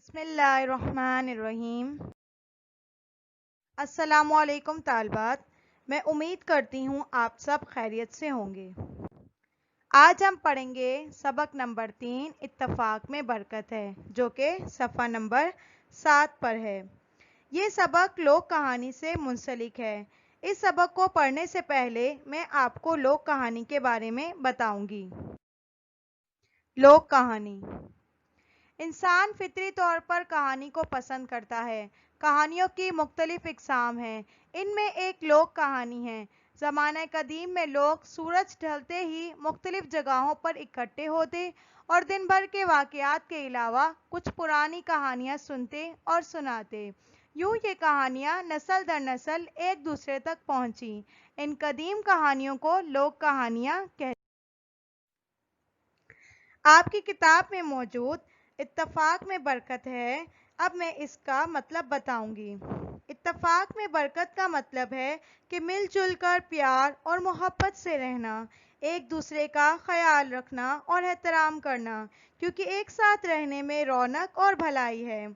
بسم اللہ الرحمن الرحیم۔ السلام علیکم طالبات، میں امید کرتی ہوں آپ سب خیریت سے ہوں گے۔ آج ہم پڑھیں گے سبق نمبر 3 اتفاق میں برکت ہے، جو کہ صفحہ نمبر 7 پر ہے۔ یہ سبق لوک کہانی سے منسلک ہے۔ اس سبق کو پڑھنے سے پہلے میں آپ کو لوک کہانی کے بارے میں بتاؤں گی۔ لوک کہانی: انسان فطری طور پر کہانی کو پسند کرتا ہے۔ کہانیوں کی مختلف اقسام ہیں۔ ان میں ایک لوک کہانی ہے۔ زمانہ قدیم میں لوگ سورج ڈھلتے ہی مختلف جگہوں پر اکٹھے ہوتے اور دن بھر کے واقعات کے علاوہ کچھ پرانی کہانیاں سنتے اور سناتے۔ یوں یہ کہانیاں نسل در نسل ایک دوسرے تک پہنچیں۔ ان قدیم کہانیوں کو لوک کہانیاں کہتے ہیں۔ آپ کی کتاب میں موجود اتفاق میں برکت ہے۔ اب میں اس کا مطلب بتاؤں گی۔ اتفاق میں برکت کا مطلب ہے کہ مل جل کر پیار اور محبت سے رہنا، ایک دوسرے کا خیال رکھنا اور احترام کرنا، کیونکہ ایک ساتھ رہنے میں رونق اور بھلائی ہے۔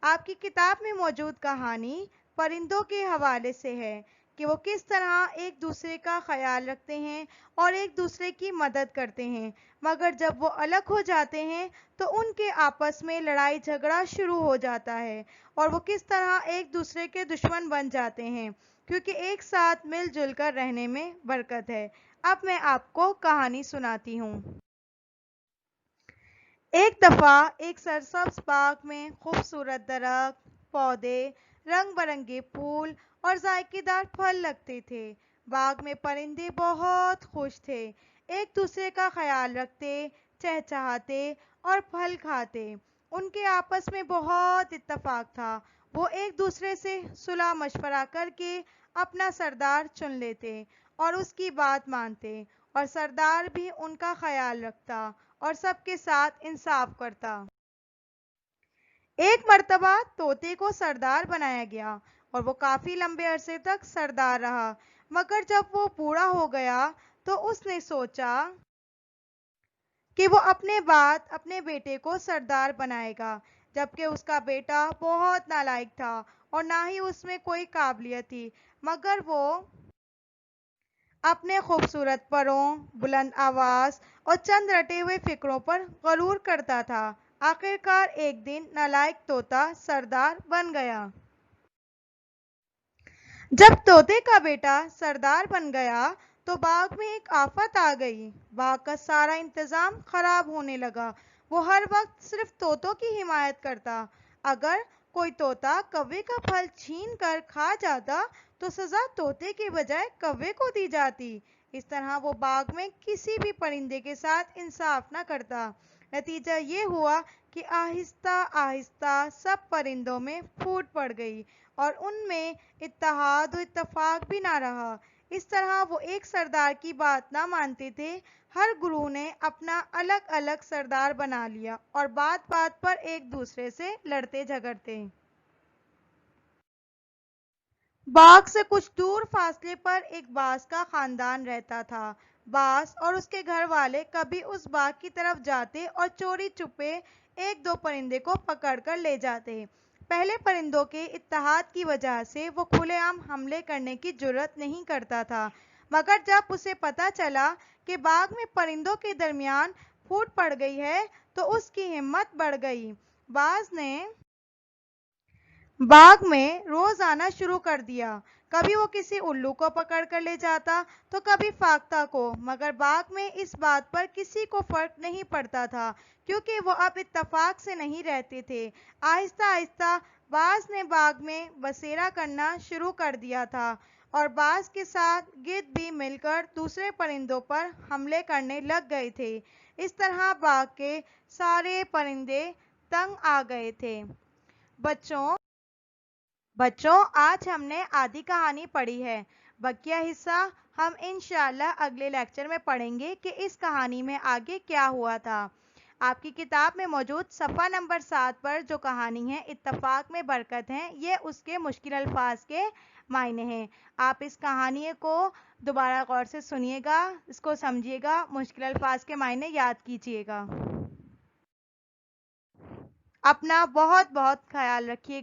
آپ کی کتاب میں موجود کہانی پرندوں کے حوالے سے ہے کہ وہ کس طرح ایک دوسرے کا خیال رکھتے ہیں اور ایک دوسرے کی مدد کرتے ہیں، مگر جب وہ الگ ہو جاتے ہیں تو ان کے آپس میں لڑائی جھگڑا شروع ہو جاتا ہے اور وہ کس طرح ایک دوسرے کے دشمن بن جاتے ہیں، کیونکہ ایک ساتھ مل جل کر رہنے میں برکت ہے۔ اب میں آپ کو کہانی سناتی ہوں۔ ایک دفعہ ایک سرسبز باغ میں خوبصورت درخت، پودے، رنگ برنگے پھول اور ذائقے دار پھل لگتے تھے۔ باغ میں پرندے بہت خوش تھے، ایک دوسرے کا خیال رکھتے، چہچہاتے اور پھل کھاتے۔ ان کے آپس میں بہت اتفاق تھا۔ وہ ایک دوسرے سے صلح مشورہ کر کے اپنا سردار چن لیتے اور اس کی بات مانتے، اور سردار بھی ان کا خیال رکھتا اور سب کے ساتھ انصاف کرتا۔ ایک مرتبہ طوطے کو سردار بنایا گیا اور وہ کافی لمبے عرصے تک سردار رہا، مگر جب وہ بوڑھا ہو گیا تو اس نے سوچا کہ وہ اپنے بعد اپنے بیٹے کو سردار بنائے گا، جبکہ اس کا بیٹا بہت نالائق تھا اور نہ ہی اس میں کوئی قابلیت تھی، مگر وہ اپنے خوبصورت پروں، بلند آواز اور چند رٹے ہوئے فکروں پر غرور کرتا تھا۔ آخرکار ایک دن نالائق طوطا سردار بن گیا۔ جب طوطے کا بیٹا سردار بن گیا تو باغ میں ایک آفت آ گئی۔ باغ کا سارا انتظام خراب ہونے لگا۔ وہ ہر وقت صرف طوطوں کی حمایت کرتا۔ اگر کوئی طوطا کوے کا پھل چھین کر کھا جاتا تو سزا طوطے کے بجائے کوے کو دی جاتی۔ اس طرح وہ باغ میں کسی بھی پرندے کے ساتھ انصاف نہ کرتا۔ نتیجہ یہ ہوا کہ آہستہ آہستہ سب پرندوں میں پھوٹ پڑ گئی اور ان میں اتحاد و اتفاق بھی نہ رہا۔ اس طرح وہ ایک سردار کی بات نہ مانتے تھے۔ ہر گروہ نے اپنا الگ الگ سردار بنا لیا اور بات بات پر ایک دوسرے سے لڑتے جھگڑتے۔ باغ سے کچھ دور فاصلے پر ایک باز کا خاندان رہتا تھا۔ باز اور اس کے گھر والے کبھی اس باغ کی طرف جاتے اور چوری چھپے ایک دو پرندے کو پکڑ کر لے جاتے۔ پہلے پرندوں کے اتحاد کی وجہ سے وہ کھلے عام حملے کرنے کی جرأت نہیں کرتا تھا، مگر جب اسے پتہ چلا کہ باغ میں پرندوں کے درمیان پھوٹ پڑ گئی ہے تو اس کی ہمت بڑھ گئی۔ باز نے باغ میں روز آنا شروع کر دیا۔ کبھی وہ کسی الو کو پکڑ کر لے جاتا تو کبھی فاختہ کو، مگر باغ میں اس بات پر کسی کو فرق نہیں پڑتا تھا، کیونکہ وہ اب اتفاق سے نہیں رہتے تھے۔ آہستہ آہستہ باز نے باغ میں بسیرا کرنا شروع کر دیا تھا اور باز کے ساتھ گدھ بھی مل کر دوسرے پرندوں پر حملے کرنے لگ گئے تھے۔ اس طرح باغ کے سارے پرندے تنگ آ گئے تھے۔ بچوں، آج ہم نے آدھی کہانی پڑھی ہے۔ بقیہ حصہ ہم انشاءاللہ اگلے لیکچر میں پڑھیں گے کہ اس کہانی میں آگے کیا ہوا تھا۔ آپ کی کتاب میں موجود صفحہ نمبر 7 پر جو کہانی ہے اتفاق میں برکت ہے، یہ اس کے مشکل الفاظ کے معنی ہیں۔ آپ اس کہانی کو دوبارہ غور سے سنیے گا، اس کو سمجھیے گا، مشکل الفاظ کے معنی یاد کیجیے گا۔ اپنا بہت بہت خیال رکھیے.